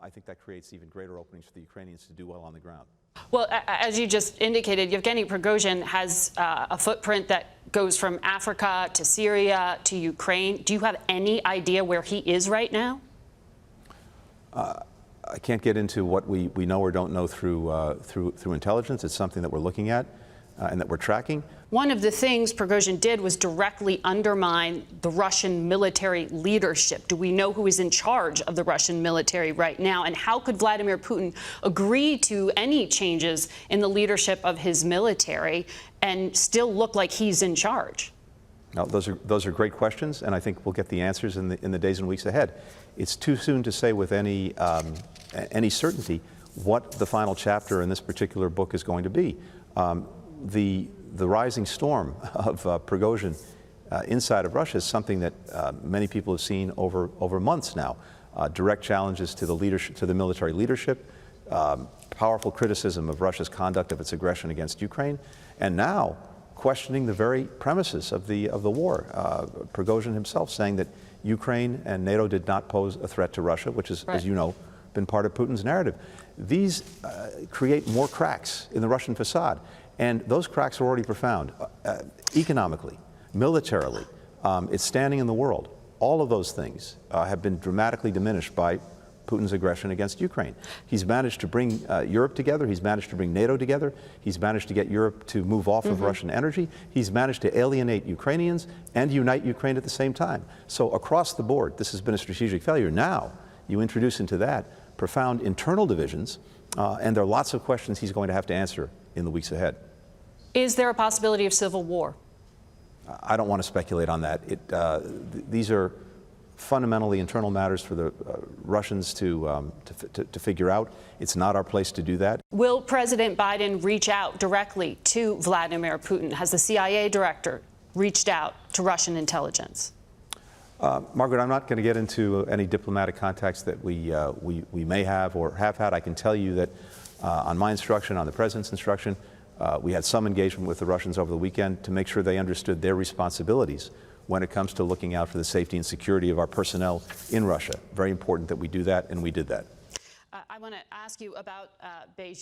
I think that creates even greater openings for the Ukrainians to do well on the ground. Well, as you just indicated, Yevgeny Prigozhin has a footprint that goes from Africa to Syria to Ukraine. Do you have any idea where he is right now? I can't get into what we know or don't know through intelligence. It's something that we're looking at and that we're tracking. One of the things Prigozhin did was directly undermine the Russian military leadership. Do we know who is in charge of the Russian military right now? And how could Vladimir Putin agree to any changes in the leadership of his military and still look like he's in charge? Now, those are great questions, and I think we'll get the answers in the days and weeks ahead. It's too soon to say with any certainty what the final chapter in this particular book is going to be. The rising storm of Prigozhin inside of Russia is something that many people have seen over months now. Direct challenges to the leadership, to the military leadership, powerful criticism of Russia's conduct of its aggression against Ukraine, and now questioning the very premises of the war. Prigozhin himself saying that Ukraine and NATO did not pose a threat to Russia, which is, as you know, been part of Putin's narrative. These create more cracks in the Russian facade, and those cracks are already profound. Economically, militarily, its standing in the world, all of those things have been dramatically diminished by Putin's aggression against Ukraine. He's managed to bring Europe together. He's managed to bring NATO together. He's managed to get Europe to move off of Russian energy. He's managed to alienate Ukrainians and unite Ukraine at the same time. So across the board, this has been a strategic failure. Now, you introduce into that profound internal divisions, and there are lots of questions he's going to have to answer in the weeks ahead. Is there a possibility of civil war? I don't want to speculate on that. These are fundamentally internal matters for the Russians to figure out. It's not our place to do that. Will President Biden reach out directly to Vladimir Putin? Has the CIA director reached out to Russian intelligence? Margaret, I'm not going to get into any diplomatic contacts that we may have or have had. I can tell you that on my instruction, on the President's instruction, we had some engagement with the Russians over the weekend to make sure they understood their responsibilities when it comes to looking out for the safety and security of our personnel in Russia. Very important that we do that, and we did that. I want to ask you about Beijing.